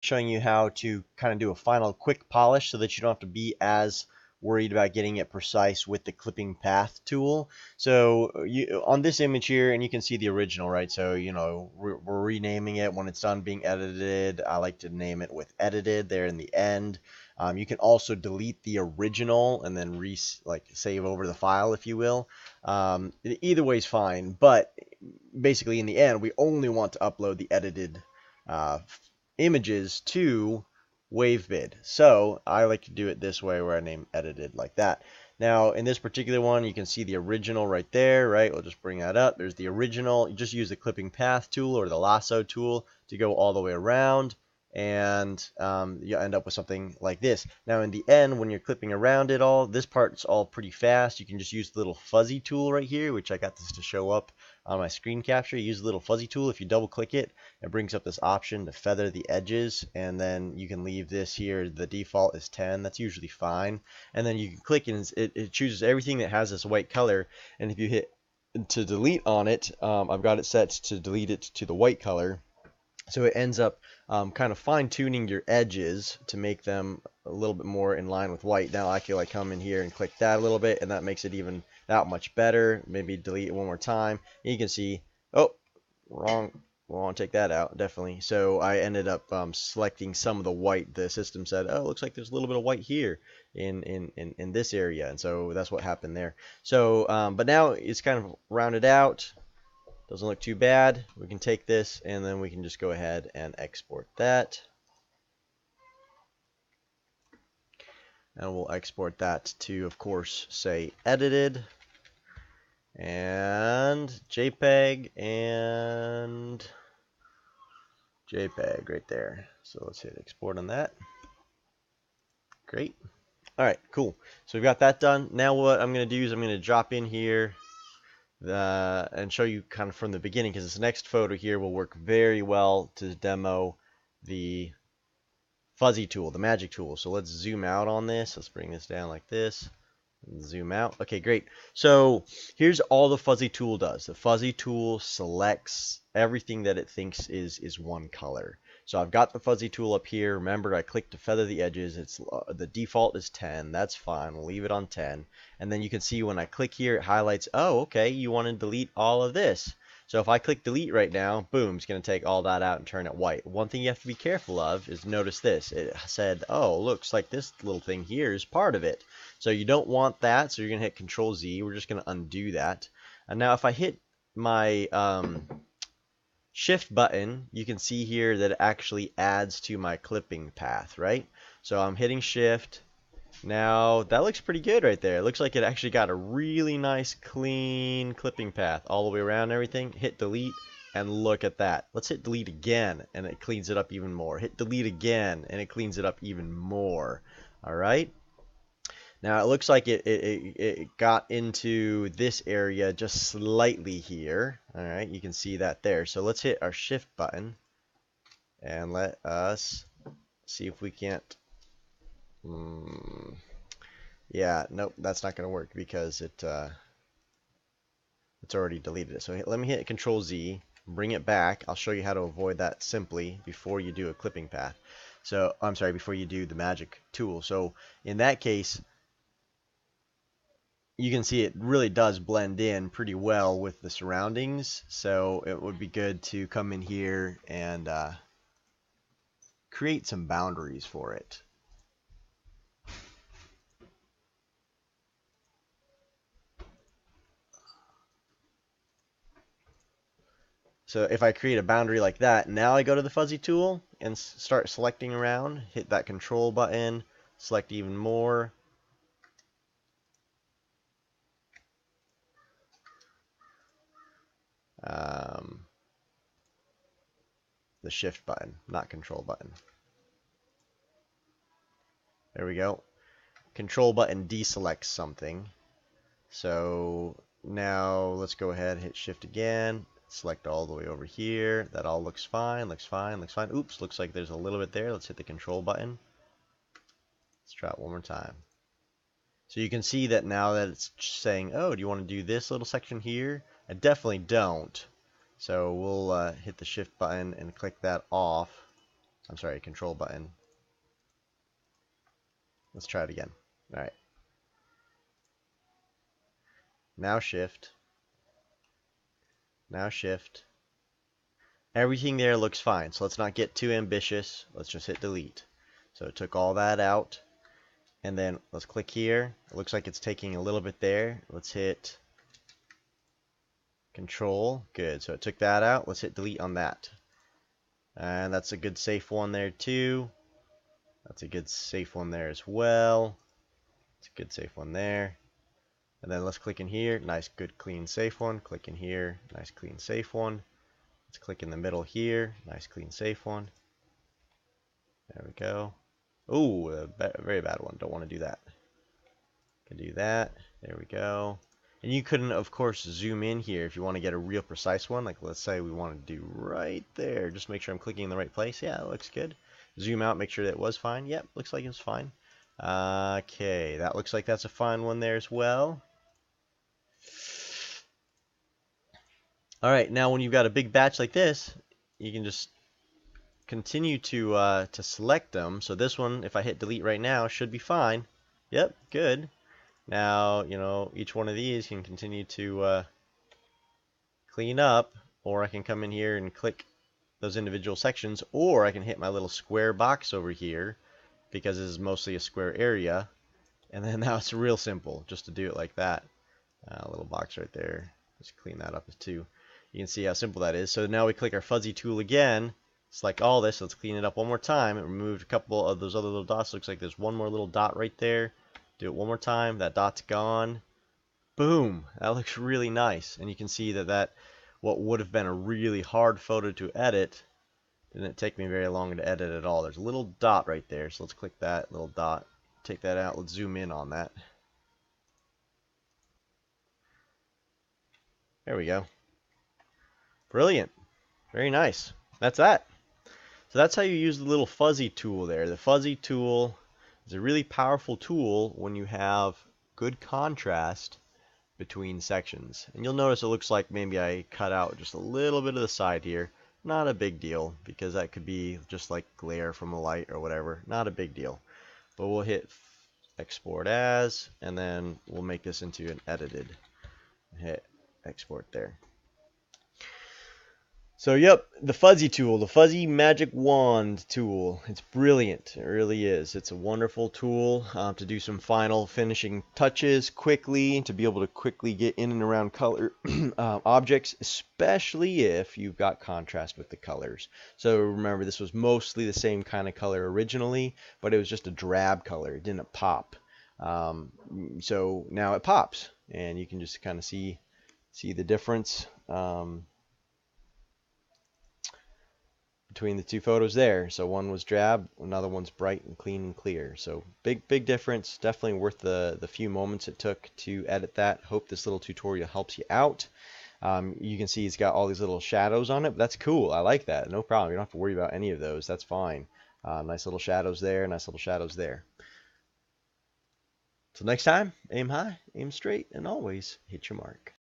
showing you how to kind of do a final quick polish so that you don't have to be as worried about getting it precise with the clipping path tool. So on this image here, and you can see the original, right? So, we're renaming it when it's done being edited. I like to name it with edited there in the end. You can also delete the original and then save over the file, if you will. Either way is fine, but basically in the end, we only want to upload the edited images to WaveBid. So I like to do it this way where I name edited like that. Now in this particular one, you can see the original right there, right? We'll just bring that up. There's the original. You just use the clipping path tool or the lasso tool to go all the way around, and you end up with something like this. Now in the end, when you're clipping around it all, this part's all pretty fast. You can just use the little fuzzy tool right here, which I got this to show up on my screen capture. Use the little fuzzy tool. If you double click it, it brings up this option to feather the edges, and then you can leave this here. The default is 10. That's usually fine. And then you can click and it chooses everything that has this white color. And if you hit to delete on it, I've got it set to delete it to the white color. So it ends up kind of fine-tuning your edges to make them a little bit more in line with white. Now I can come in here and click that a little bit, and that makes it even that much better. Maybe delete it one more time. And you can see, oh, wrong. We want to take that out, definitely. So I ended up selecting some of the white. The system said, oh, looks like there's a little bit of white here in this area. And so that's what happened there. So, but now it's kind of rounded out. Doesn't look too bad. We can take this and then we can just go ahead and export that. And we'll export that to, of course, say edited and JPEG and JPEG right there. So let's hit export on that. Great. All right, cool. So we've got that done. Now what I'm going to do is I'm going to drop in here and show you kind of from the beginning, because this next photo here will work very well to demo the fuzzy tool, the magic tool. So let's zoom out on this. Let's bring this down like this. Zoom out. Okay, great. So here's all the fuzzy tool does. The fuzzy tool selects everything that it thinks is one color. So I've got the fuzzy tool up here. Remember, I clicked to feather the edges. It's the default is 10. That's fine. We'll leave it on 10. And then you can see when I click here, it highlights, oh, okay, you want to delete all of this. So if I click delete right now, boom, it's going to take all that out and turn it white. One thing you have to be careful of is notice this. It said, oh, looks like this little thing here is part of it. So you don't want that, so you're going to hit Control Z. We're just going to undo that. And now if I hit my Shift button, you can see here that it actually adds to my clipping path, right? So I'm hitting Shift. Now that looks pretty good right there. It looks like it actually got a really nice clean clipping path all the way around and everything. Hit delete and look at that. Let's hit delete again and it cleans it up even more. Hit delete again and it cleans it up even more. All right. Now it looks like it got into this area just slightly here. All right, you can see that there. So let's hit our Shift button and let us see if we can't. Yeah, nope, that's not going to work because it's already deleted it. So let me hit Control Z, bring it back. I'll show you how to avoid that simply before you do a clipping path. So I'm sorry, before you do the magic tool. So in that case, you can see it really does blend in pretty well with the surroundings. So it would be good to come in here and create some boundaries for it. So if I create a boundary like that, now I go to the fuzzy tool and start selecting around, hit that control button, select even more. The shift button, not control button. There we go. Control button deselects something. So now let's go ahead and hit shift again. Select all the way over here. That all looks fine, looks fine, looks fine. Oops, looks like there's a little bit there. Let's hit the control button. Let's try it one more time. So you can see that now that it's saying, oh, do you want to do this little section here? I definitely don't. So we'll hit the shift button and click that off. I'm sorry, control button. Let's try it again. All right. Now shift. Now shift. Everything there looks fine, so let's not get too ambitious. Let's just hit delete. So it took all that out. And then let's click here. It looks like it's taking a little bit there. Let's hit control. Good. So it took that out. Let's hit delete on that. And that's a good safe one there too. That's a good safe one there as well. It's a good safe one there. And then let's click in here. Nice, good, clean, safe one. Click in here. Nice, clean, safe one. Let's click in the middle here. Nice, clean, safe one. There we go. Oh, a very bad one. Don't want to do that. Can do that. There we go. And you couldn't, of course, zoom in here if you want to get a real precise one. Like, let's say we want to do right there. Just make sure I'm clicking in the right place. Yeah, it looks good. Zoom out, make sure that it was fine. Yep, looks like it's fine. Okay, that looks like that's a fine one there as well. All right, now when you've got a big batch like this, you can just continue to select them. So this one, if I hit delete right now, should be fine. Yep, good. Now, you know, each one of these can continue to clean up, or I can come in here and click those individual sections, or I can hit my little square box over here, because this is mostly a square area, and then now it's real simple just to do it like that. Little box right there. Just clean that up too. You can see how simple that is. So now we click our fuzzy tool again, select all this. Let's clean it up one more time. It removed a couple of those other little dots. Looks like there's one more little dot right there. Do it one more time. That dot's gone. Boom. That looks really nice. And you can see that what would have been a really hard photo to edit didn't take me very long to edit at all. There's a little dot right there. So let's click that little dot. Take that out. Let's zoom in on that. There we go. Brilliant. Very nice. That's that. So that's how you use the little fuzzy tool there. The fuzzy tool is a really powerful tool when you have good contrast between sections. And you'll notice it looks like maybe I cut out just a little bit of the side here. Not a big deal, because that could be just like glare from a light or whatever. Not a big deal. But we'll hit export as, and then we'll make this into an edited. Hit export there. So yep, the fuzzy tool, the fuzzy magic wand tool. It's brilliant. It really is. It's a wonderful tool to do some final finishing touches quickly, to be able to quickly get in and around color objects, especially if you've got contrast with the colors. So remember, this was mostly the same kind of color originally, but it was just a drab color. It didn't pop. So now it pops, and you can just kind of see the difference. Between the two photos there. So one was drab, another one's bright and clean and clear. So big difference. Definitely worth the few moments it took to edit that. Hope this little tutorial helps you out. You can see it's got all these little shadows on it, but that's cool. I like that. No problem. You don't have to worry about any of those. That's fine. Nice little shadows there, nice little shadows there. Till next time, aim high, aim straight, and always hit your mark.